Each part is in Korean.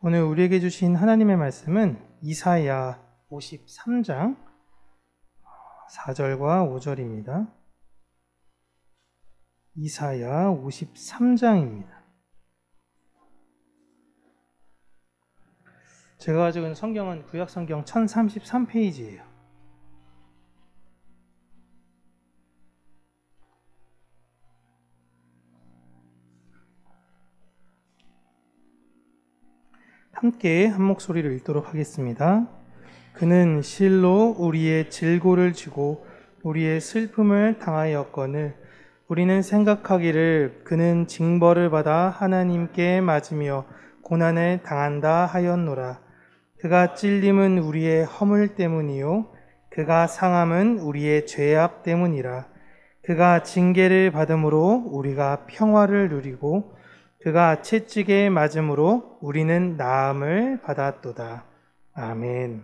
오늘 우리에게 주신 하나님의 말씀은 이사야 53장 4절과 5절입니다. 이사야 53장입니다. 제가 가지고 있는 성경은 구약성경 1033페이지예요. 함께 한 목소리로 읽도록 하겠습니다. 그는 실로 우리의 질고를 지고 우리의 슬픔을 당하였거늘 우리는 생각하기를 그는 징벌을 받아 하나님께 맞으며 고난을 당한다 하였노라. 그가 찔림은 우리의 허물 때문이요 그가 상함은 우리의 죄악 때문이라. 그가 징계를 받음으로 우리가 평화를 누리고 그가 채찍에 맞음으로 우리는 나음을 받았도다. 아멘.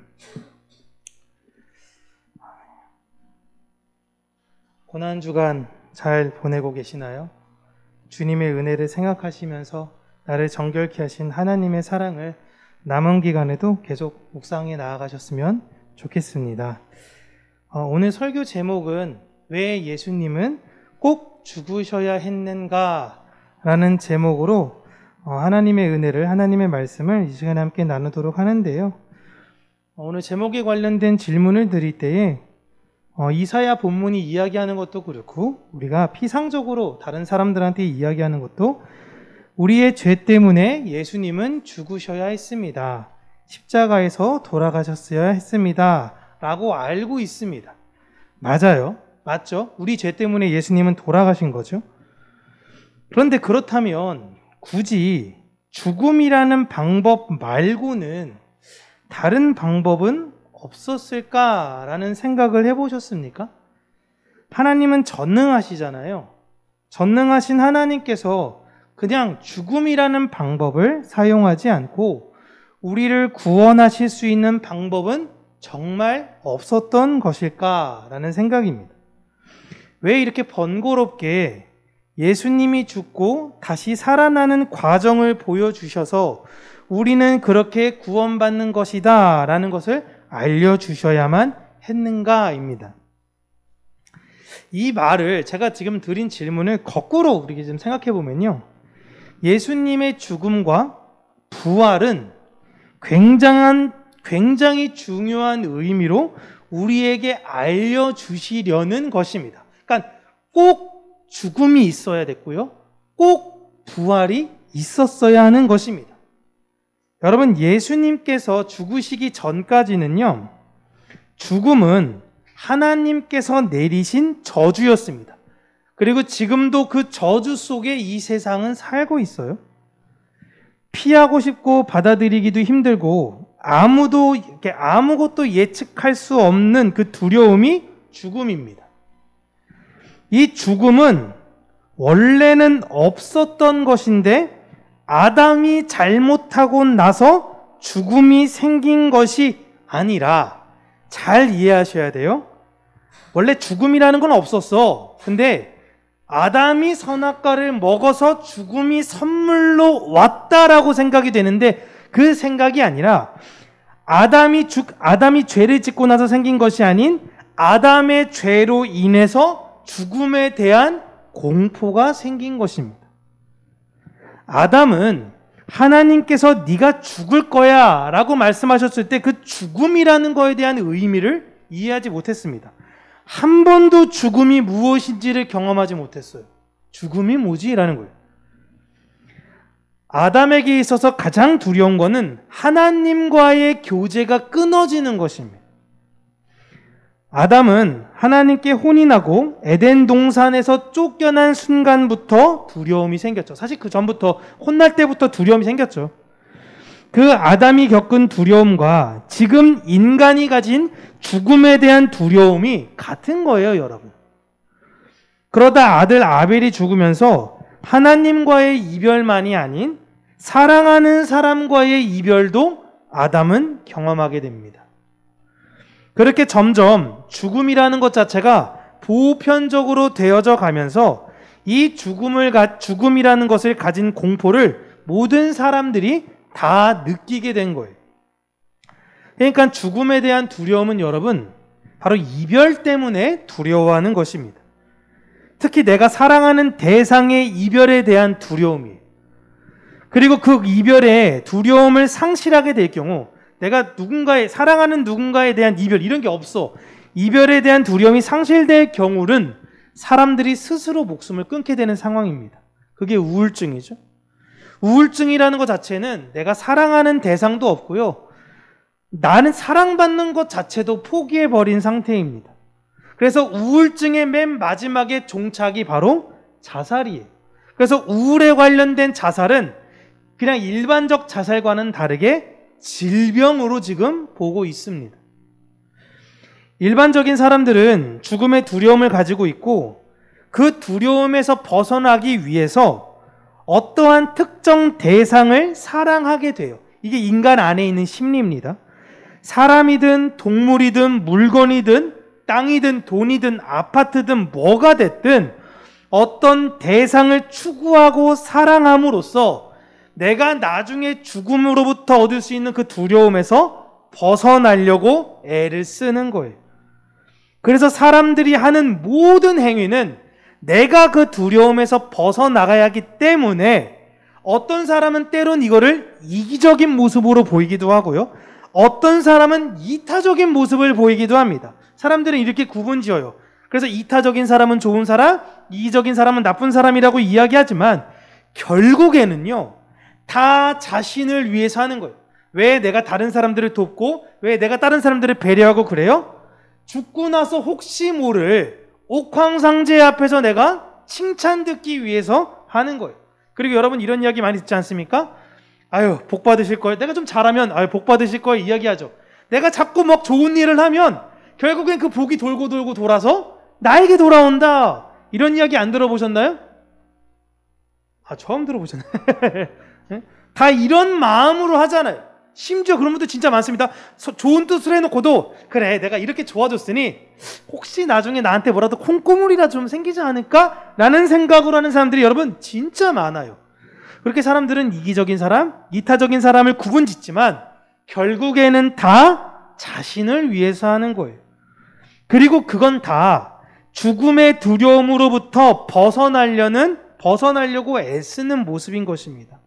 고난주간 잘 보내고 계시나요? 주님의 은혜를 생각하시면서 나를 정결케 하신 하나님의 사랑을 남은 기간에도 계속 묵상해 나아가셨으면 좋겠습니다. 오늘 설교 제목은 왜 예수님은 꼭 죽으셔야 했는가? 라는 제목으로 하나님의 은혜를, 하나님의 말씀을 이 시간에 함께 나누도록 하는데요. 오늘 제목에 관련된 질문을 드릴 때에 이사야 본문이 이야기하는 것도 그렇고 우리가 피상적으로 다른 사람들한테 이야기하는 것도 우리의 죄 때문에 예수님은 죽으셔야 했습니다. 십자가에서 돌아가셨어야 했습니다. 라고 알고 있습니다. 맞아요. 맞죠? 우리 죄 때문에 예수님은 돌아가신 거죠. 그런데 그렇다면 굳이 죽음이라는 방법 말고는 다른 방법은 없었을까라는 생각을 해보셨습니까? 하나님은 전능하시잖아요. 전능하신 하나님께서 그냥 죽음이라는 방법을 사용하지 않고 우리를 구원하실 수 있는 방법은 정말 없었던 것일까라는 생각입니다. 왜 이렇게 번거롭게 예수님이 죽고 다시 살아나는 과정을 보여주셔서 우리는 그렇게 구원받는 것이다 라는 것을 알려주셔야만 했는가입니다. 이 말을 제가 지금 드린 질문을 거꾸로 우리가 좀 생각해 보면요. 예수님의 죽음과 부활은 굉장히 중요한 의미로 우리에게 알려주시려는 것입니다. 그러니까 꼭 죽음이 있어야 됐고요. 꼭 부활이 있었어야 하는 것입니다. 여러분, 예수님께서 죽으시기 전까지는요, 죽음은 하나님께서 내리신 저주였습니다. 그리고 지금도 그 저주 속에 이 세상은 살고 있어요. 피하고 싶고 받아들이기도 힘들고 아무것도 예측할 수 없는 그 두려움이 죽음입니다. 이 죽음은 원래는 없었던 것인데 아담이 잘못하고 나서 죽음이 생긴 것이 아니라, 잘 이해하셔야 돼요. 원래 죽음이라는 건 없었어. 근데 아담이 선악과를 먹어서 죽음이 선물로 왔다라고 생각이 되는데 그 생각이 아니라 아담이 죄를 짓고 나서 생긴 것이 아닌 아담의 죄로 인해서 죽음에 대한 공포가 생긴 것입니다. 아담은 하나님께서 네가 죽을 거야 라고 말씀하셨을 때 그 죽음이라는 거에 대한 의미를 이해하지 못했습니다. 한 번도 죽음이 무엇인지를 경험하지 못했어요. 죽음이 뭐지? 라는 거예요. 아담에게 있어서 가장 두려운 것은 하나님과의 교제가 끊어지는 것입니다. 아담은 하나님께 혼이 나고 에덴 동산에서 쫓겨난 순간부터 두려움이 생겼죠. 사실 그 전부터, 혼날 때부터 두려움이 생겼죠. 그 아담이 겪은 두려움과 지금 인간이 가진 죽음에 대한 두려움이 같은 거예요, 여러분. 그러다 아들 아벨이 죽으면서 하나님과의 이별만이 아닌 사랑하는 사람과의 이별도 아담은 경험하게 됩니다. 그렇게 점점 죽음이라는 것 자체가 보편적으로 되어져 가면서 이 죽음이라는 것을 가진 공포를 모든 사람들이 다 느끼게 된 거예요. 그러니까 죽음에 대한 두려움은 여러분 바로 이별 때문에 두려워하는 것입니다. 특히 내가 사랑하는 대상의 이별에 대한 두려움이에요. 그리고 그 이별에 두려움을 상실하게 될 경우 내가 사랑하는 누군가에 대한 이별 이런 게 없어. 이별에 대한 두려움이 상실될 경우는 사람들이 스스로 목숨을 끊게 되는 상황입니다. 그게 우울증이죠. 우울증이라는 것 자체는 내가 사랑하는 대상도 없고요. 나는 사랑받는 것 자체도 포기해버린 상태입니다. 그래서 우울증의 맨 마지막에 종착이 바로 자살이에요. 그래서 우울에 관련된 자살은 그냥 일반적 자살과는 다르게 질병으로 지금 보고 있습니다. 일반적인 사람들은 죽음의 두려움을 가지고 있고 그 두려움에서 벗어나기 위해서 어떠한 특정 대상을 사랑하게 돼요. 이게 인간 안에 있는 심리입니다. 사람이든 동물이든 물건이든 땅이든 돈이든 아파트든 뭐가 됐든 어떤 대상을 추구하고 사랑함으로써 내가 나중에 죽음으로부터 얻을 수 있는 그 두려움에서 벗어나려고 애를 쓰는 거예요. 그래서 사람들이 하는 모든 행위는 내가 그 두려움에서 벗어나가야 하기 때문에 어떤 사람은 때론 이거를 이기적인 모습으로 보이기도 하고요. 어떤 사람은 이타적인 모습을 보이기도 합니다. 사람들은 이렇게 구분지어요. 그래서 이타적인 사람은 좋은 사람, 이기적인 사람은 나쁜 사람이라고 이야기하지만 결국에는요. 다 자신을 위해서 하는 거예요. 왜 내가 다른 사람들을 돕고 왜 내가 다른 사람들을 배려하고 그래요? 죽고 나서 혹시 모를 옥황상제 앞에서 내가 칭찬 듣기 위해서 하는 거예요. 그리고 여러분 이런 이야기 많이 듣지 않습니까? 아유 복 받으실 거예요. 내가 좀 잘하면 아유 복 받으실 거예요 이야기하죠. 내가 자꾸 막 좋은 일을 하면 결국엔 그 복이 돌고 돌고 돌아서 나에게 돌아온다. 이런 이야기 안 들어보셨나요? 아 처음 들어보셨나요? 다 이런 마음으로 하잖아요. 심지어 그런 분들 진짜 많습니다. 좋은 뜻을 해놓고도 그래 내가 이렇게 좋아졌으니 혹시 나중에 나한테 뭐라도 콩고물이라 좀 생기지 않을까? 라는 생각으로 하는 사람들이 여러분 진짜 많아요. 그렇게 사람들은 이기적인 사람, 이타적인 사람을 구분짓지만 결국에는 다 자신을 위해서 하는 거예요. 그리고 그건 다 죽음의 두려움으로부터 벗어나려고 애쓰는 모습인 것입니다.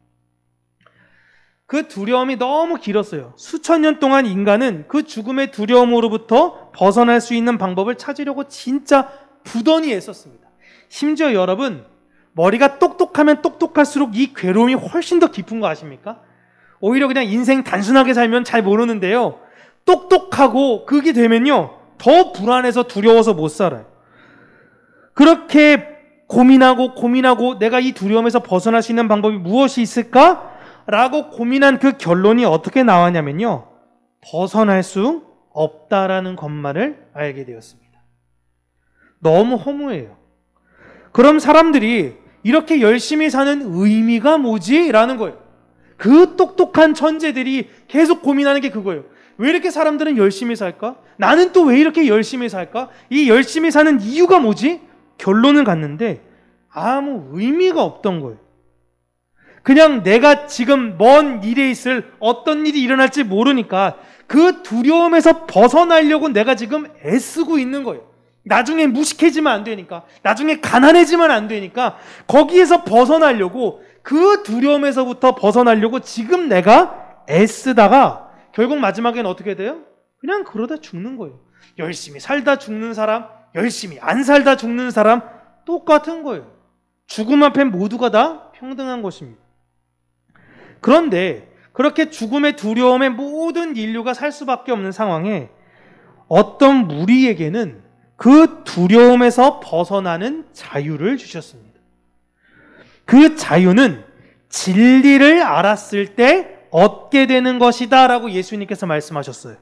그 두려움이 너무 길었어요. 수천 년 동안 인간은 그 죽음의 두려움으로부터 벗어날 수 있는 방법을 찾으려고 진짜 부단히 애썼습니다. 심지어 여러분, 머리가 똑똑하면 똑똑할수록 이 괴로움이 훨씬 더 깊은 거 아십니까? 오히려 그냥 인생 단순하게 살면 잘 모르는데요. 똑똑하고 그게 되면요. 더 불안해서 두려워서 못 살아요. 그렇게 고민하고 내가 이 두려움에서 벗어날 수 있는 방법이 무엇이 있을까? 라고 고민한 그 결론이 어떻게 나왔냐면요. 벗어날 수 없다라는 것만을 알게 되었습니다. 너무 허무해요. 그럼 사람들이 이렇게 열심히 사는 의미가 뭐지? 라는 거예요. 그 똑똑한 천재들이 계속 고민하는 게 그거예요. 왜 이렇게 사람들은 열심히 살까? 나는 또 왜 이렇게 열심히 살까? 이 열심히 사는 이유가 뭐지? 결론을 갔는데 아무 의미가 없던 거예요. 그냥 내가 지금 먼 일에 있을 어떤 일이 일어날지 모르니까 그 두려움에서 벗어나려고 내가 지금 애쓰고 있는 거예요. 나중에 무식해지면 안 되니까, 나중에 가난해지면 안 되니까 거기에서 벗어나려고, 그 두려움에서부터 벗어나려고 지금 내가 애쓰다가 결국 마지막엔 어떻게 돼요? 그냥 그러다 죽는 거예요. 열심히 살다 죽는 사람, 열심히 안 살다 죽는 사람 똑같은 거예요. 죽음 앞엔 모두가 다 평등한 것입니다. 그런데 그렇게 죽음의 두려움에 모든 인류가 살 수밖에 없는 상황에 어떤 무리에게는 그 두려움에서 벗어나는 자유를 주셨습니다. 그 자유는 진리를 알았을 때 얻게 되는 것이다 라고 예수님께서 말씀하셨어요.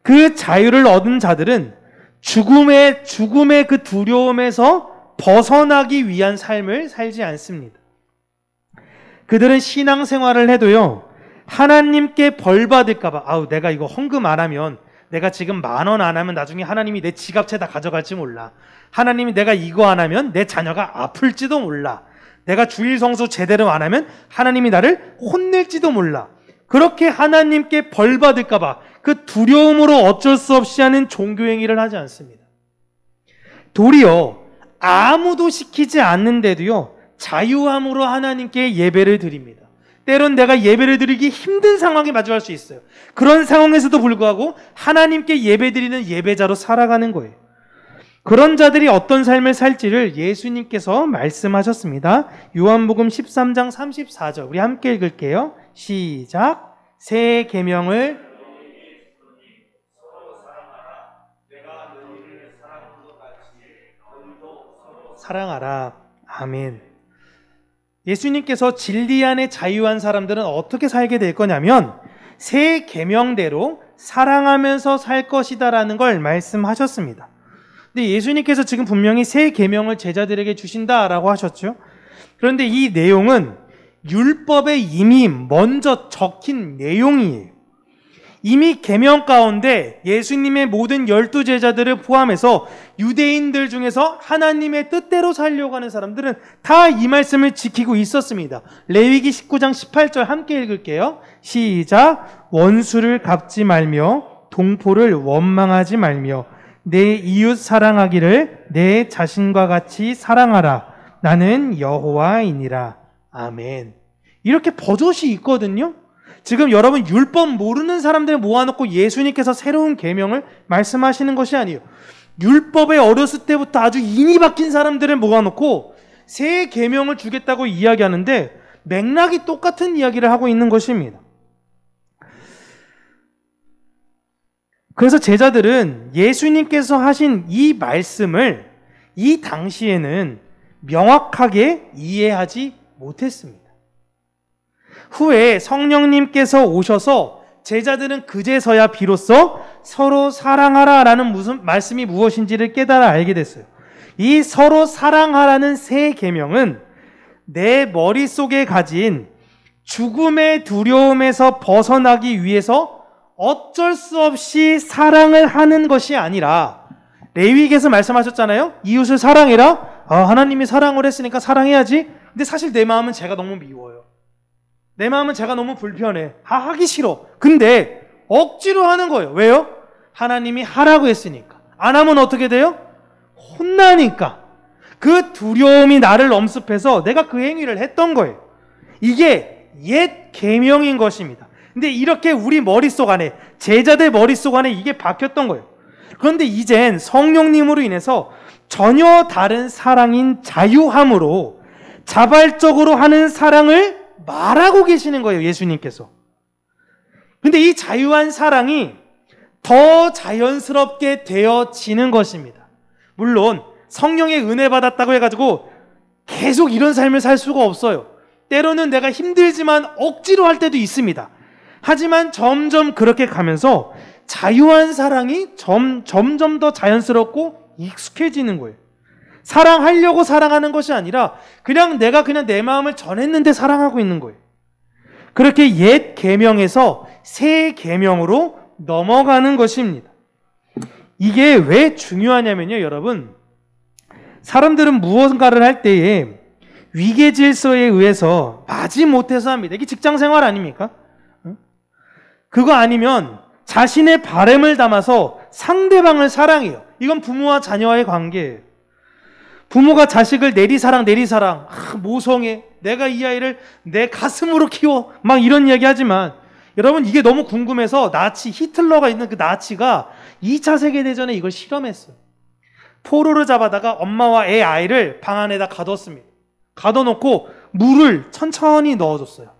그 자유를 얻은 자들은 죽음의 그 두려움에서 벗어나기 위한 삶을 살지 않습니다. 그들은 신앙생활을 해도요, 하나님께 벌 받을까봐, 내가 이거 헌금 안 하면, 내가 지금 10,000원 안 하면 나중에 하나님이 내 지갑채 다 가져갈지 몰라. 하나님이 내가 이거 안 하면 내 자녀가 아플지도 몰라. 내가 주일 성수 제대로 안 하면 하나님이 나를 혼낼지도 몰라. 그렇게 하나님께 벌 받을까 봐 그 두려움으로 어쩔 수 없이 하는 종교 행위를 하지 않습니다. 도리어 아무도 시키지 않는데도요, 자유함으로 하나님께 예배를 드립니다. 때론 내가 예배를 드리기 힘든 상황에 마주할 수 있어요. 그런 상황에서도 불구하고 하나님께 예배드리는 예배자로 살아가는 거예요. 그런 자들이 어떤 삶을 살지를 예수님께서 말씀하셨습니다. 요한복음 13장 34절 우리 함께 읽을게요. 시작. 새 계명을 사랑하라. 아멘. 예수님께서 진리 안에 자유한 사람들은 어떻게 살게 될 거냐면 새 계명대로 사랑하면서 살 것이다라는 걸 말씀하셨습니다. 근데 예수님께서 지금 분명히 새 계명을 제자들에게 주신다라고 하셨죠. 그런데 이 내용은 율법에 이미 먼저 적힌 내용이에요. 이미 계명 가운데 예수님의 모든 12제자들을 포함해서 유대인들 중에서 하나님의 뜻대로 살려고 하는 사람들은 다 이 말씀을 지키고 있었습니다. 레위기 19장 18절 함께 읽을게요. 시작. 원수를 갚지 말며 동포를 원망하지 말며 내 이웃 사랑하기를 내 자신과 같이 사랑하라. 나는 여호와이니라. 아멘. 이렇게 버젓이 있거든요. 지금 여러분 율법 모르는 사람들 모아놓고 예수님께서 새로운 계명을 말씀하시는 것이 아니에요. 율법에 어렸을 때부터 아주 인이 박힌 사람들을 모아놓고 새 계명을 주겠다고 이야기하는데 맥락이 똑같은 이야기를 하고 있는 것입니다. 그래서 제자들은 예수님께서 하신 이 말씀을 이 당시에는 명확하게 이해하지 못했습니다. 후에 성령님께서 오셔서 제자들은 그제서야 비로소 서로 사랑하라라는 무슨 말씀이 무엇인지를 깨달아 알게 됐어요. 이 서로 사랑하라는 새 계명은 내 머릿속에 가진 죽음의 두려움에서 벗어나기 위해서 어쩔 수 없이 사랑을 하는 것이 아니라 레위기에서 말씀하셨잖아요. 이웃을 사랑해라. 하나님이 사랑을 했으니까 사랑해야지. 근데 사실 내 마음은 제가 너무 미워요. 내 마음은 제가 너무 불편해. 하기 싫어. 근데 억지로 하는 거예요. 왜요? 하나님이 하라고 했으니까. 안 하면 어떻게 돼요? 혼나니까. 그 두려움이 나를 엄습해서 내가 그 행위를 했던 거예요. 이게 옛 계명인 것입니다. 근데 이렇게 우리 머릿속 안에, 제자들 머릿속 안에 이게 박혔던 거예요. 그런데 이젠 성령님으로 인해서 전혀 다른 사랑인 자유함으로 자발적으로 하는 사랑을 말하고 계시는 거예요, 예수님께서. 근데 이 자유한 사랑이 더 자연스럽게 되어지는 것입니다. 물론 성령의 은혜 받았다고 해가지고 계속 이런 삶을 살 수가 없어요. 때로는 내가 힘들지만 억지로 할 때도 있습니다. 하지만 점점 그렇게 가면서 자유한 사랑이 점점 더 자연스럽고 익숙해지는 거예요. 사랑하려고 사랑하는 것이 아니라 그냥 내가 내 마음을 전했는데 사랑하고 있는 거예요. 그렇게 옛 계명에서 새 계명으로 넘어가는 것입니다. 이게 왜 중요하냐면요, 여러분. 사람들은 무언가를 할 때에 위계 질서에 의해서 마지못해서 합니다. 이게 직장 생활 아닙니까? 그거 아니면 자신의 바램을 담아서 상대방을 사랑해요. 이건 부모와 자녀와의 관계예요. 부모가 자식을 내리사랑 모성애, 내가 이 아이를 내 가슴으로 키워, 막 이런 이야기 하지만 여러분 이게 너무 궁금해서 히틀러가 있는 그 나치가 2차 세계대전에 이걸 실험했어요. 포로를 잡아다가 엄마와 아이를 방 안에다 가뒀습니다. 가둬놓고 물을 천천히 넣어줬어요.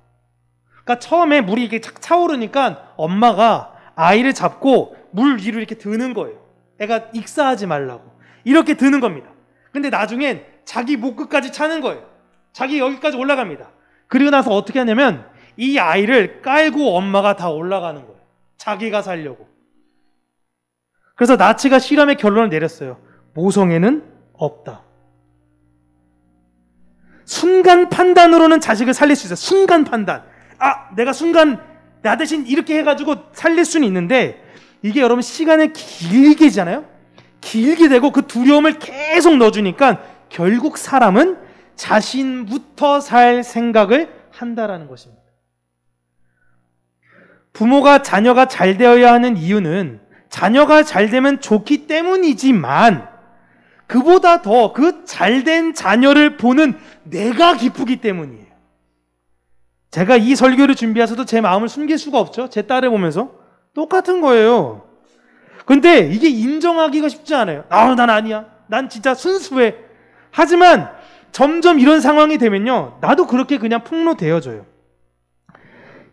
그러니까 처음에 물이 이렇게 착 차오르니까 엄마가 아이를 잡고 물 위로 이렇게 드는 거예요. 애가 익사하지 말라고. 이렇게 드는 겁니다. 근데 나중엔 자기 목 끝까지 차는 거예요. 자기 여기까지 올라갑니다. 그리고 나서 어떻게 하냐면 이 아이를 깔고 엄마가 다 올라가는 거예요. 자기가 살려고. 그래서 나치가 실험의 결론을 내렸어요. 모성애는 없다. 순간 판단으로는 자식을 살릴 수 있어요. 순간 판단. 내가 순간 나 대신 이렇게 해가지고 살릴 수는 있는데 이게 여러분 시간을 길게 되고 그 두려움을 계속 넣어주니까 결국 사람은 자신부터 살 생각을 한다라는 것입니다. 부모가 자녀가 잘 되어야 하는 이유는 자녀가 잘 되면 좋기 때문이지만 그보다 더 그 잘된 자녀를 보는 내가 기쁘기 때문이에요. 제가 이 설교를 준비해서도 제 마음을 숨길 수가 없죠. 제 딸을 보면서. 똑같은 거예요. 근데 이게 인정하기가 쉽지 않아요. 난 아니야. 난 진짜 순수해. 하지만 점점 이런 상황이 되면요, 나도 그렇게 그냥 폭로되어져요.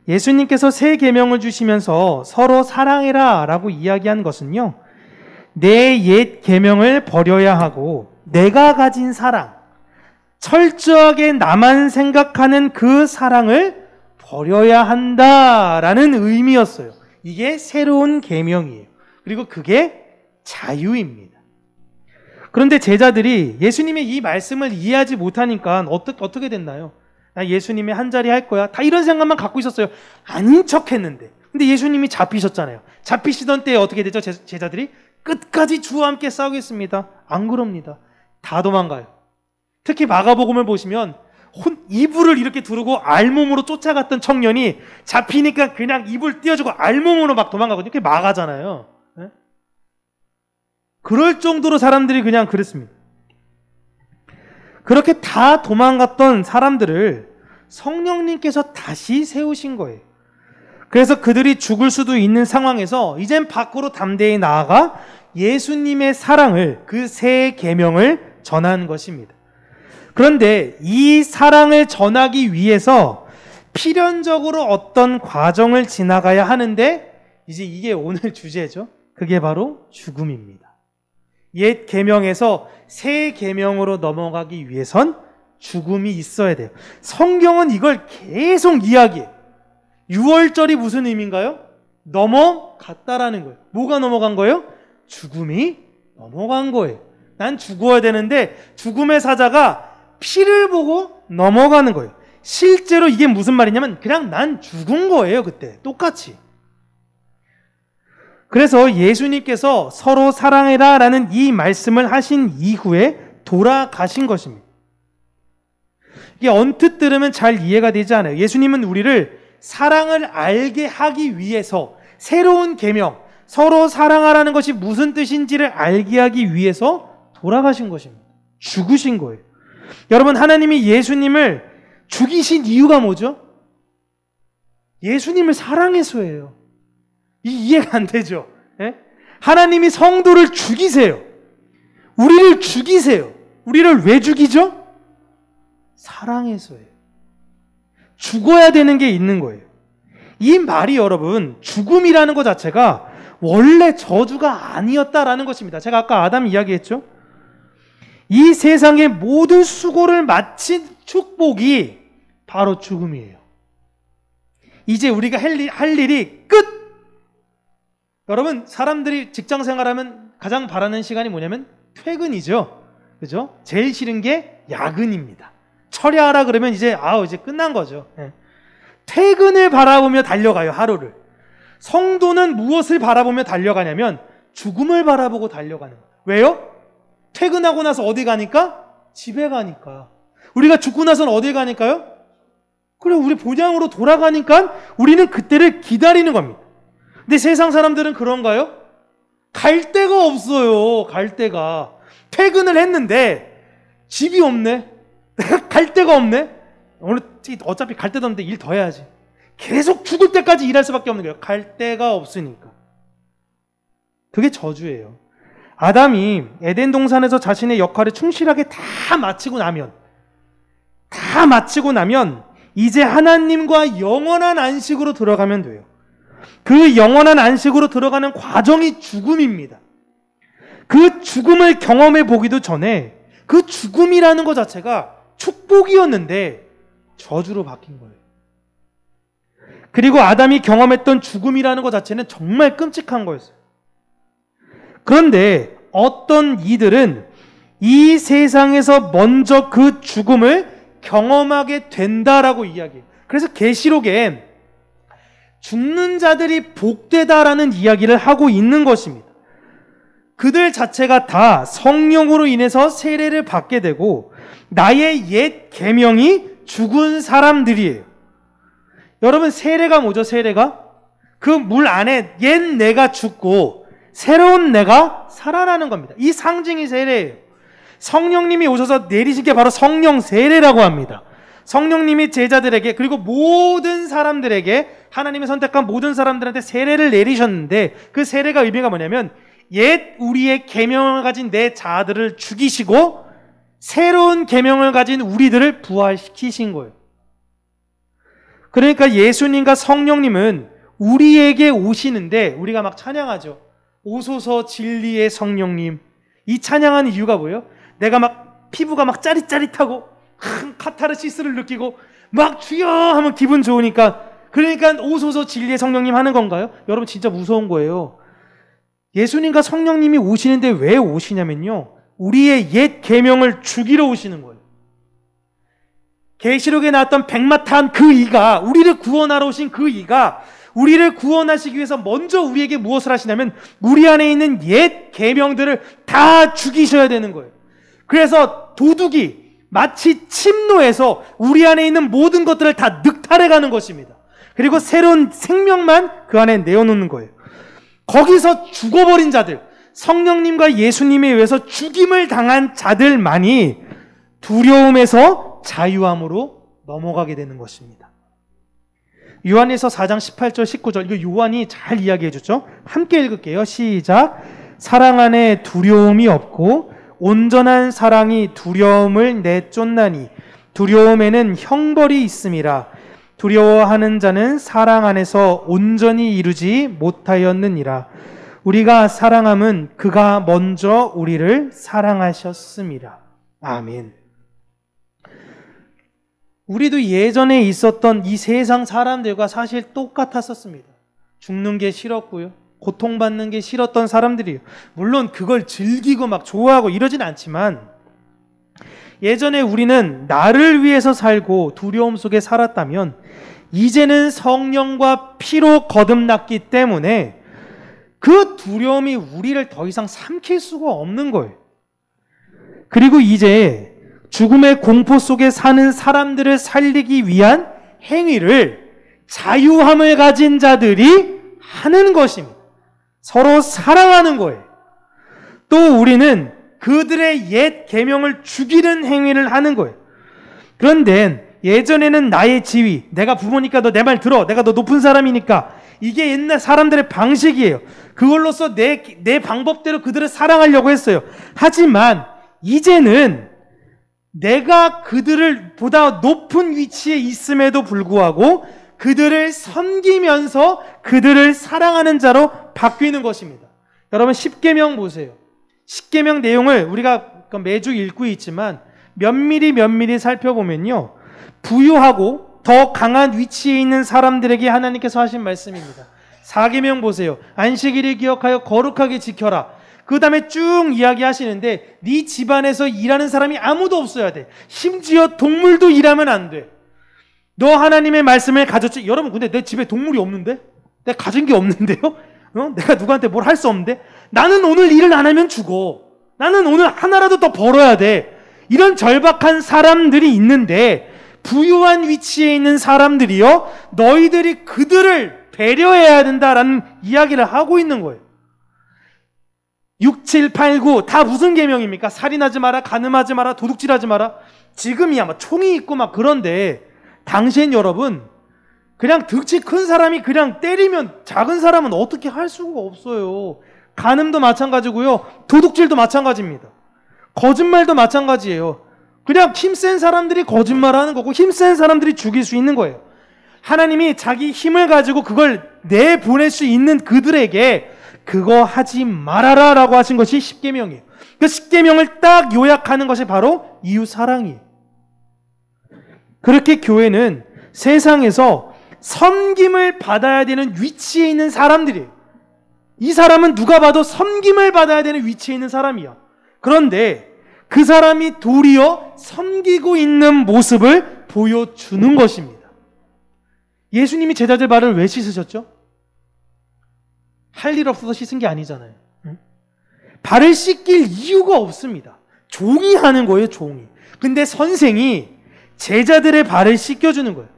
예수님께서 새 계명을 주시면서 서로 사랑해라 라고 이야기한 것은요, 내 옛 계명을 버려야 하고 내가 가진 사랑, 철저하게 나만 생각하는 그 사랑을 버려야 한다라는 의미였어요. 이게 새로운 계명이에요. 그리고 그게 자유입니다. 그런데 제자들이 예수님의 이 말씀을 이해하지 못하니까 어떻게 됐나요? 나 예수님이 한 자리 할 거야. 다 이런 생각만 갖고 있었어요. 아닌 척 했는데. 근데 예수님이 잡히셨잖아요. 잡히시던 때에 어떻게 되죠? 제자들이 끝까지 주와 함께 싸우겠습니다. 안 그럽니다. 다 도망가요. 특히 마가복음을 보시면 이불을 이렇게 두르고 알몸으로 쫓아갔던 청년이 잡히니까 그냥 이불 띄워주고 알몸으로 막 도망가거든요. 그게 마가잖아요. 네? 그럴 정도로 사람들이 그냥 그랬습니다. 그렇게 다 도망갔던 사람들을 성령님께서 다시 세우신 거예요. 그래서 그들이 죽을 수도 있는 상황에서 이젠 밖으로 담대히 나아가 예수님의 사랑을, 그 새 계명을 전한 것입니다. 그런데 이 사랑을 전하기 위해서 필연적으로 어떤 과정을 지나가야 하는데, 이제 이게 오늘 주제죠. 그게 바로 죽음입니다. 옛 계명에서 새 계명으로 넘어가기 위해선 죽음이 있어야 돼요. 성경은 이걸 계속 이야기해요. 6월절이 무슨 의미인가요? 넘어갔다라는 거예요. 뭐가 넘어간 거예요? 죽음이 넘어간 거예요. 난 죽어야 되는데 죽음의 사자가 피를 보고 넘어가는 거예요. 실제로 이게 무슨 말이냐면 그냥 난 죽은 거예요. 그때 똑같이. 그래서 예수님께서 서로 사랑해라 라는 이 말씀을 하신 이후에 돌아가신 것입니다. 이게 언뜻 들으면 잘 이해가 되지 않아요. 예수님은 우리를 사랑을 알게 하기 위해서 새로운 계명, 서로 사랑하라는 것이 무슨 뜻인지를 알게 하기 위해서 돌아가신 것입니다. 죽으신 거예요. 여러분, 하나님이 예수님을 죽이신 이유가 뭐죠? 예수님을 사랑해서예요. 이해가 안 되죠? 예? 하나님이 성도를 죽이세요. 우리를 죽이세요. 우리를 왜 죽이죠? 사랑해서예요. 죽어야 되는 게 있는 거예요. 이 말이 여러분, 죽음이라는 것 자체가 원래 저주가 아니었다라는 것입니다. 제가 아까 아담 이야기했죠? 이 세상의 모든 수고를 마친 축복이 바로 죽음이에요. 이제 우리가 할 일이 끝! 여러분, 사람들이 직장 생활하면 가장 바라는 시간이 뭐냐면 퇴근이죠. 그죠? 제일 싫은 게 야근입니다. 처리하라 그러면 이제 끝난 거죠. 예. 퇴근을 바라보며 달려가요, 하루를. 성도는 무엇을 바라보며 달려가냐면 죽음을 바라보고 달려가는 거예요. 왜요? 퇴근하고 나서 어디 가니까? 집에 가니까. 우리가 죽고 나서는 어디 가니까요? 그래, 우리 본향으로 돌아가니까 우리는 그때를 기다리는 겁니다. 근데 세상 사람들은 그런가요? 갈 데가 없어요. 갈 데가. 퇴근을 했는데 집이 없네. 갈 데가 없네. 오늘 어차피 갈 데도 없는데 일 더 해야지. 계속 죽을 때까지 일할 수밖에 없는 거예요. 갈 데가 없으니까. 그게 저주예요. 아담이 에덴 동산에서 자신의 역할을 충실하게 다 마치고 나면 이제 하나님과 영원한 안식으로 들어가면 돼요. 그 영원한 안식으로 들어가는 과정이 죽음입니다. 그 죽음을 경험해 보기도 전에 그 죽음이라는 것 자체가 축복이었는데 저주로 바뀐 거예요. 그리고 아담이 경험했던 죽음이라는 것 자체는 정말 끔찍한 거였어요. 그런데 어떤 이들은 이 세상에서 먼저 그 죽음을 경험하게 된다라고 이야기해요. 그래서 계시록엔 죽는 자들이 복되다라는 이야기를 하고 있는 것입니다. 그들 자체가 다 성령으로 인해서 세례를 받게 되고 나의 옛 계명이 죽은 사람들이에요. 여러분, 세례가 뭐죠? 세례가? 그 물 안에 옛 내가 죽고 새로운 내가 살아나는 겁니다. 이 상징이 세례예요. 성령님이 오셔서 내리신 게 바로 성령 세례라고 합니다. 성령님이 제자들에게, 그리고 모든 사람들에게, 하나님이 선택한 모든 사람들한테 세례를 내리셨는데, 그 세례가 의미가 뭐냐면 옛 우리의 계명을 가진 내 자아들을 죽이시고 새로운 계명을 가진 우리들을 부활시키신 거예요. 그러니까 예수님과 성령님은 우리에게 오시는데, 우리가 막 찬양하죠. 오소서 진리의 성령님. 이 찬양하는 이유가 뭐예요? 내가 막 피부가 막 짜릿짜릿하고 큰 카타르시스를 느끼고 막 주여 하면 기분 좋으니까, 그러니까 오소서 진리의 성령님 하는 건가요? 여러분, 진짜 무서운 거예요. 예수님과 성령님이 오시는데 왜 오시냐면요, 우리의 옛 계명을 죽이러 오시는 거예요. 계시록에 나왔던 백마탄 그 이가, 우리를 구원하러 오신 그 이가 우리를 구원하시기 위해서 먼저 우리에게 무엇을 하시냐면 우리 안에 있는 옛 계명들을 다 죽이셔야 되는 거예요. 그래서 도둑이 마치 침노해서 우리 안에 있는 모든 것들을 다 늑탈해가는 것입니다. 그리고 새로운 생명만 그 안에 내어놓는 거예요. 거기서 죽어버린 자들, 성령님과 예수님에 의해서 죽임을 당한 자들만이 두려움에서 자유함으로 넘어가게 되는 것입니다. 요한에서 4장 18절 19절, 이거 요한이 잘 이야기해 줬죠. 함께 읽을게요. 시작. 사랑 안에 두려움이 없고 온전한 사랑이 두려움을 내쫓나니 두려움에는 형벌이 있음이라. 두려워하는 자는 사랑 안에서 온전히 이루지 못하였느니라. 우리가 사랑함은 그가 먼저 우리를 사랑하셨음이라. 아멘. 우리도 예전에 있었던 이 세상 사람들과 사실 똑같았었습니다. 죽는 게 싫었고요, 고통받는 게 싫었던 사람들이에요. 물론 그걸 즐기고 막 좋아하고 이러진 않지만, 예전에 우리는 나를 위해서 살고 두려움 속에 살았다면 이제는 성령과 피로 거듭났기 때문에 그 두려움이 우리를 더 이상 삼킬 수가 없는 거예요. 그리고 이제 죽음의 공포 속에 사는 사람들을 살리기 위한 행위를 자유함을 가진 자들이 하는 것입니다. 서로 사랑하는 거예요. 또 우리는 그들의 옛 계명을 죽이는 행위를 하는 거예요. 그런데 예전에는 나의 지위, 내가 부모니까 너 내 말 들어, 내가 너 높은 사람이니까, 이게 옛날 사람들의 방식이에요. 그걸로써 내 방법대로 그들을 사랑하려고 했어요. 하지만 이제는 내가 그들을 보다 높은 위치에 있음에도 불구하고 그들을 섬기면서 그들을 사랑하는 자로 바뀌는 것입니다. 여러분, 십계명 보세요. 십계명 내용을 우리가 매주 읽고 있지만 면밀히 살펴보면요, 부유하고 더 강한 위치에 있는 사람들에게 하나님께서 하신 말씀입니다. 4계명 보세요. 안식일을 기억하여 거룩하게 지켜라. 그 다음에 쭉 이야기하시는데 네 집안에서 일하는 사람이 아무도 없어야 돼. 심지어 동물도 일하면 안 돼. 너 하나님의 말씀을 가졌지. 여러분, 근데 내 집에 동물이 없는데? 내가 가진 게 없는데요? 내가 누구한테 뭘 할 수 없는데? 나는 오늘 일을 안 하면 죽어. 나는 오늘 하나라도 더 벌어야 돼. 이런 절박한 사람들이 있는데, 부유한 위치에 있는 사람들이요, 너희들이 그들을 배려해야 된다라는 이야기를 하고 있는 거예요. 6, 7, 8, 9 다 무슨 계명입니까? 살인하지 마라, 간음하지 마라, 도둑질하지 마라. 지금이야 막 총이 있고 막 그런데, 당시엔 여러분, 그냥 득치 큰 사람이 그냥 때리면 작은 사람은 어떻게 할 수가 없어요. 간음도 마찬가지고요, 도둑질도 마찬가지입니다. 거짓말도 마찬가지예요. 그냥 힘센 사람들이 거짓말하는 거고 힘센 사람들이 죽일 수 있는 거예요. 하나님이 자기 힘을 가지고 그걸 내보낼 수 있는 그들에게 그거 하지 말아라 라고 하신 것이 십계명이에요. 그 십계명을 딱 요약하는 것이 바로 이웃사랑이에요. 그렇게 교회는 세상에서 섬김을 받아야 되는 위치에 있는 사람들이에요. 이 사람은 누가 봐도 섬김을 받아야 되는 위치에 있는 사람이야. 그런데 그 사람이 도리어 섬기고 있는 모습을 보여주는 것입니다. 예수님이 제자들 발을 왜 씻으셨죠? 할 일 없어서 씻은 게 아니잖아요. 발을 씻길 이유가 없습니다. 종이 하는 거예요, 종이. 근데 선생이 제자들의 발을 씻겨주는 거예요.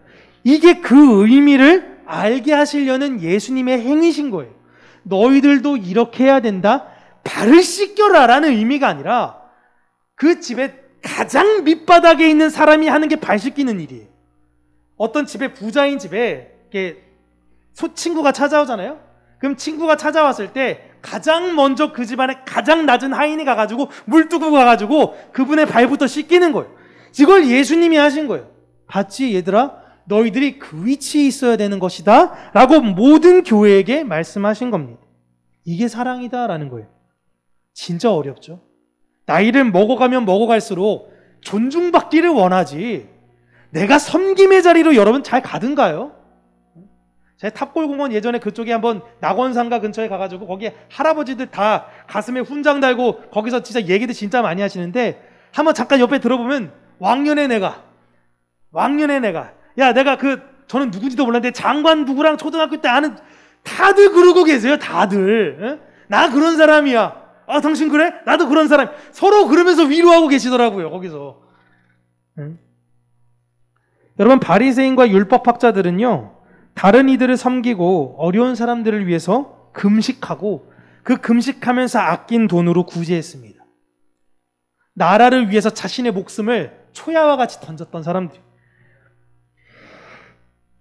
이게 그 의미를 알게 하시려는 예수님의 행위신 거예요. 너희들도 이렇게 해야 된다. 발을 씻겨라 라는 의미가 아니라 그 집에 가장 밑바닥에 있는 사람이 하는 게 발 씻기는 일이에요. 어떤 집에 부자인 집에 이렇게 친구가 찾아오잖아요. 그럼 친구가 찾아왔을 때 가장 먼저 그 집안에 가장 낮은 하인이 가가지고 물 두고 가가지고 그분의 발부터 씻기는 거예요. 이걸 예수님이 하신 거예요. 봤지 얘들아? 너희들이 그 위치에 있어야 되는 것이다 라고 모든 교회에게 말씀하신 겁니다. 이게 사랑이다 라는 거예요. 진짜 어렵죠. 나이를 먹어가면 먹어갈수록 존중받기를 원하지 내가 섬김의 자리로 여러분 잘 가든가요? 제가 탑골공원 예전에 그쪽에 한번 낙원상가 근처에 가가지고 거기에 할아버지들 다 가슴에 훈장 달고 거기서 진짜 얘기들 진짜 많이 하시는데 한번 잠깐 옆에 들어보면 왕년에 내가 야 내가 저는 누군지도 몰랐는데 장관 누구랑 초등학교 때 아는 다들 그러고 계세요. 다들 응? 나 그런 사람이야. 아 당신 그래? 나도 그런 사람. 서로 그러면서 위로하고 계시더라고요. 거기서 응? 여러분 바리새인과 율법학자들은요 다른 이들을 섬기고 어려운 사람들을 위해서 금식하고 그 금식하면서 아낀 돈으로 구제했습니다. 나라를 위해서 자신의 목숨을 초야와 같이 던졌던 사람들.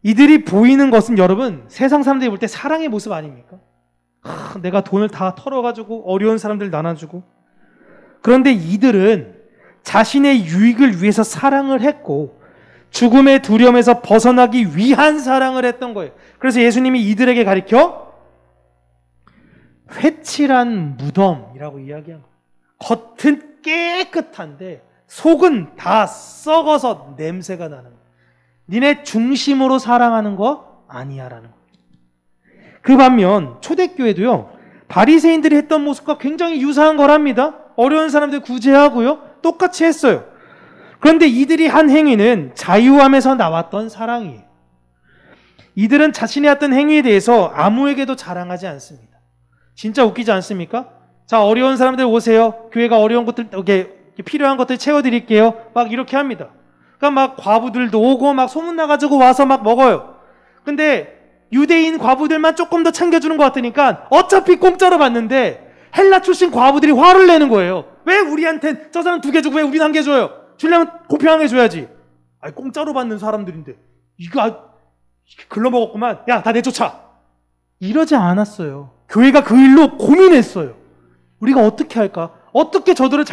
이들이 보이는 것은 여러분 세상 사람들이 볼 때 사랑의 모습 아닙니까? 내가 돈을 다 털어가지고 어려운 사람들 나눠주고. 그런데 이들은 자신의 유익을 위해서 사랑을 했고 죽음의 두려움에서 벗어나기 위한 사랑을 했던 거예요. 그래서 예수님이 이들에게 가리켜 회칠한 무덤이라고 이야기한 거예요. 겉은 깨끗한데 속은 다 썩어서 냄새가 나는 거예요. 니네 중심으로 사랑하는 거 아니야라는 거예요. 그 반면 초대교회도요 바리새인들이 했던 모습과 굉장히 유사한 거랍니다. 어려운 사람들 구제하고요 똑같이 했어요. 그런데 이들이 한 행위는 자유함에서 나왔던 사랑이에요. 이들은 자신의 어떤 행위에 대해서 아무에게도 자랑하지 않습니다. 진짜 웃기지 않습니까? 자, 어려운 사람들 오세요. 교회가 어려운 것들, 이렇게 필요한 것들 채워드릴게요. 막 이렇게 합니다. 그러니까 막 과부들도 오고 막 소문나가지고 와서 막 먹어요. 근데 유대인 과부들만 조금 더 챙겨주는 것 같으니까 어차피 공짜로 받는데 헬라 출신 과부들이 화를 내는 거예요. 왜 우리한텐 저 사람 2개 주고 왜 우린 1개 줘요? 주려면 공평하게 줘야지. 아니 공짜로 받는 사람들인데 이거 글러먹었구만. 야, 다 내쫓아. 이러지 않았어요. 교회가 그 일로 고민했어요. 우리가 어떻게 할까? 어떻게 저들을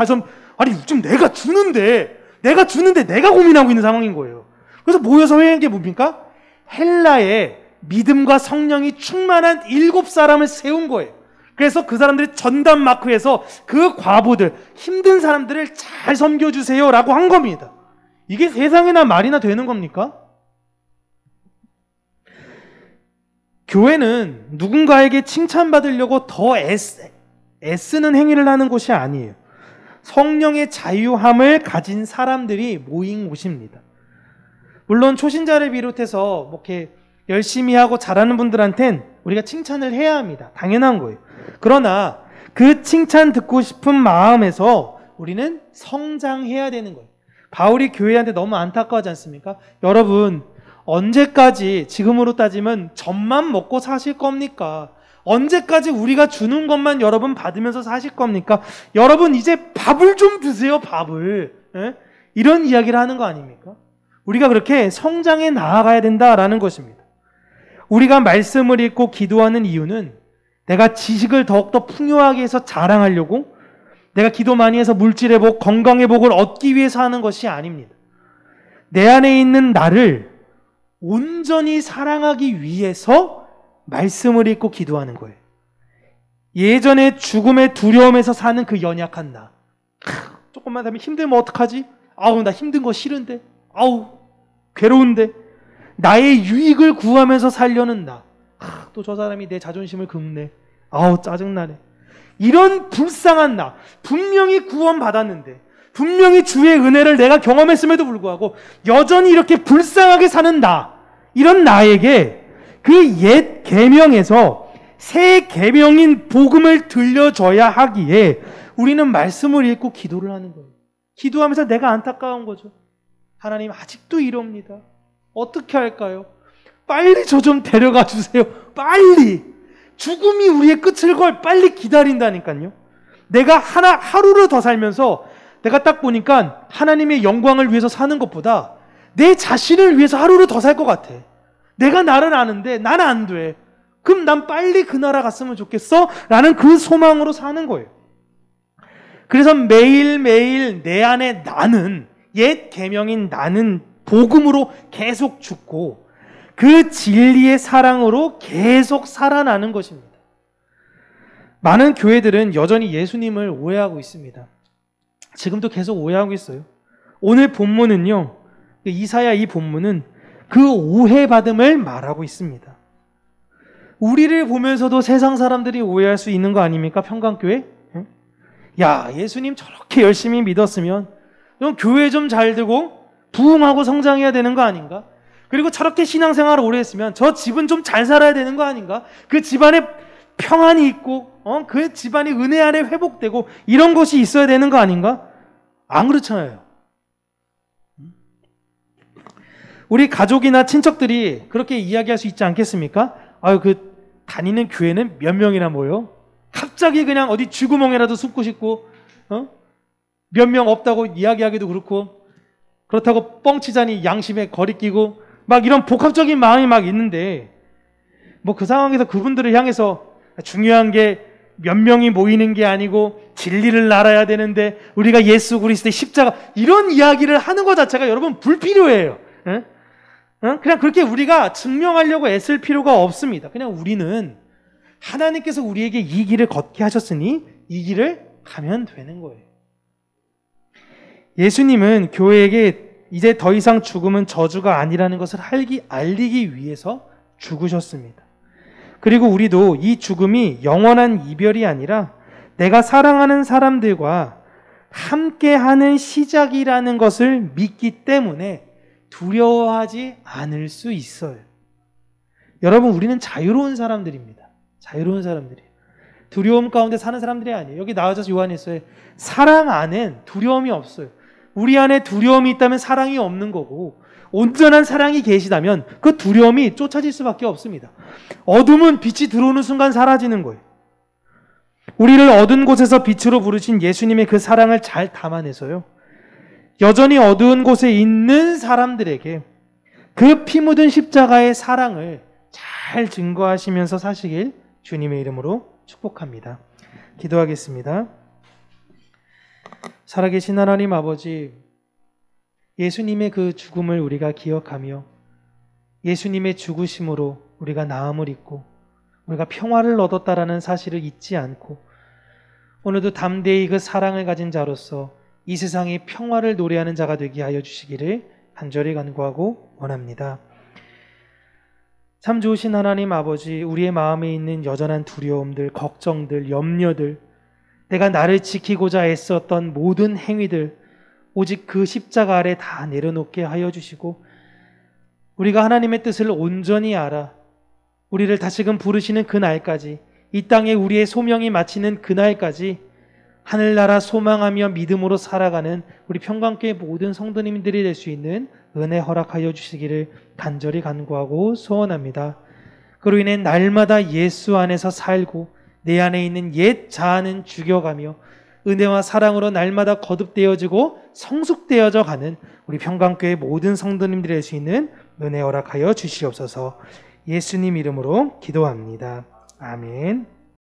아니 좀 내가 주는데 내가 고민하고 있는 상황인 거예요. 그래서 모여서 회의한 게 뭡니까? 헬라에 믿음과 성령이 충만한 7사람을 세운 거예요. 그래서 그 사람들이 전담 마크에서 그 과부들, 힘든 사람들을 잘 섬겨주세요 라고 한 겁니다. 이게 세상에나 말이나 되는 겁니까? 교회는 누군가에게 칭찬받으려고 더 애쓰는 행위를 하는 곳이 아니에요. 성령의 자유함을 가진 사람들이 모인 곳입니다. 물론 초신자를 비롯해서 뭐 이렇게 열심히 하고 잘하는 분들한텐 우리가 칭찬을 해야 합니다. 당연한 거예요. 그러나 그 칭찬 듣고 싶은 마음에서 우리는 성장해야 되는 거예요. 바울이 교회한테 너무 안타까워하지 않습니까? 여러분 언제까지 지금으로 따지면 젖만 먹고 사실 겁니까? 언제까지 우리가 주는 것만 여러분 받으면서 사실 겁니까? 여러분 이제 밥을 좀 드세요. 밥을. 에? 이런 이야기를 하는 거 아닙니까? 우리가 그렇게 성장해 나아가야 된다라는 것입니다. 우리가 말씀을 읽고 기도하는 이유는 내가 지식을 더욱더 풍요하게 해서 자랑하려고, 내가 기도 많이 해서 물질의 복, 건강의 복을 얻기 위해서 하는 것이 아닙니다. 내 안에 있는 나를 온전히 사랑하기 위해서 말씀을 읽고 기도하는 거예요. 예전에 죽음의 두려움에서 사는 그 연약한 나. 조금만 하면 힘들면 어떡하지? 아우 나 힘든 거 싫은데. 아우 괴로운데. 나의 유익을 구하면서 살려는 나. 또 저 사람이 내 자존심을 긁네. 아우 짜증나네. 이런 불쌍한 나. 분명히 구원받았는데, 분명히 주의 은혜를 내가 경험했음에도 불구하고 여전히 이렇게 불쌍하게 사는 나. 이런 나에게 그 옛 계명에서 새 계명인 복음을 들려줘야 하기에 우리는 말씀을 읽고 기도를 하는 거예요. 기도하면서 내가 안타까운 거죠. 하나님 아직도 이럽니다. 어떻게 할까요? 빨리 저 좀 데려가 주세요. 빨리. 죽음이 우리의 끝을 걸 빨리 기다린다니까요. 내가 하루를 더 살면서 내가 딱 보니까 하나님의 영광을 위해서 사는 것보다 내 자신을 위해서 하루를 더 살 것 같아. 내가 나를 아는데 난 안 돼. 그럼 난 빨리 그 나라 갔으면 좋겠어? 라는 그 소망으로 사는 거예요. 그래서 매일매일 내 안에 나는, 옛 계명인 나는 복음으로 계속 죽고 그 진리의 사랑으로 계속 살아나는 것입니다. 많은 교회들은 여전히 예수님을 오해하고 있습니다. 지금도 계속 오해하고 있어요. 오늘 본문은요, 이사야 이 본문은 그 오해받음을 말하고 있습니다. 우리를 보면서도 세상 사람들이 오해할 수 있는 거 아닙니까? 평강교회? 야, 예수님 저렇게 열심히 믿었으면 좀 교회 좀 잘 되고 부흥하고 성장해야 되는 거 아닌가? 그리고 저렇게 신앙생활을 오래 했으면 저 집은 좀 잘 살아야 되는 거 아닌가? 그 집안에 평안이 있고 그 집안이 은혜 안에 회복되고 이런 것이 있어야 되는 거 아닌가? 안 그렇잖아요. 우리 가족이나 친척들이 그렇게 이야기할 수 있지 않겠습니까? 아유, 그 다니는 교회는 몇 명이나 모여? 갑자기 그냥 어디 쥐구멍에라도 숨고 싶고 몇 명 없다고 이야기하기도 그렇고, 그렇다고 뻥치자니 양심에 거리끼고 막 이런 복합적인 마음이 막 있는데, 뭐 그 상황에서 그분들을 향해서 중요한 게 몇 명이 모이는 게 아니고 진리를 알아야 되는데 우리가 예수 그리스도의 십자가, 이런 이야기를 하는 것 자체가 여러분 불필요해요. 그냥 그렇게 우리가 증명하려고 애쓸 필요가 없습니다. 그냥 우리는 하나님께서 우리에게 이 길을 걷게 하셨으니 이 길을 가면 되는 거예요. 예수님은 교회에게 이제 더 이상 죽음은 저주가 아니라는 것을 알리기 위해서 죽으셨습니다. 그리고 우리도 이 죽음이 영원한 이별이 아니라 내가 사랑하는 사람들과 함께하는 시작이라는 것을 믿기 때문에 두려워하지 않을 수 있어요. 여러분, 우리는 자유로운 사람들입니다. 자유로운 사람들이에요. 두려움 가운데 사는 사람들이 아니에요. 여기 나와서 요한일서에 사랑 안엔 두려움이 없어요. 우리 안에 두려움이 있다면 사랑이 없는 거고, 온전한 사랑이 계시다면 그 두려움이 쫓아질 수밖에 없습니다. 어둠은 빛이 들어오는 순간 사라지는 거예요. 우리를 어두운 곳에서 빛으로 부르신 예수님의 그 사랑을 잘 담아내서요, 여전히 어두운 곳에 있는 사람들에게 그 피 묻은 십자가의 사랑을 잘 증거하시면서 사시길 주님의 이름으로 축복합니다. 기도하겠습니다. 살아계신 하나님 아버지, 예수님의 그 죽음을 우리가 기억하며 예수님의 죽으심으로 우리가 나음을 입고 우리가 평화를 얻었다라는 사실을 잊지 않고 오늘도 담대히 그 사랑을 가진 자로서 이 세상의 평화를 노래하는 자가 되게 하여 주시기를 간절히 간구하고 원합니다. 참 좋으신 하나님 아버지, 우리의 마음에 있는 여전한 두려움들, 걱정들, 염려들, 내가 나를 지키고자 애썼던 모든 행위들, 오직 그 십자가 아래 다 내려놓게 하여 주시고 우리가 하나님의 뜻을 온전히 알아 우리를 다시금 부르시는 그날까지, 이 땅에 우리의 소명이 마치는 그날까지 하늘나라 소망하며 믿음으로 살아가는 우리 평강교회 모든 성도님들이 될 수 있는 은혜 허락하여 주시기를 간절히 간구하고 소원합니다. 그로 인해 날마다 예수 안에서 살고 내 안에 있는 옛 자아는 죽여가며 은혜와 사랑으로 날마다 거듭되어지고 성숙되어져 가는 우리 평강교회 모든 성도님들이 될 수 있는 은혜 허락하여 주시옵소서. 예수님 이름으로 기도합니다. 아멘.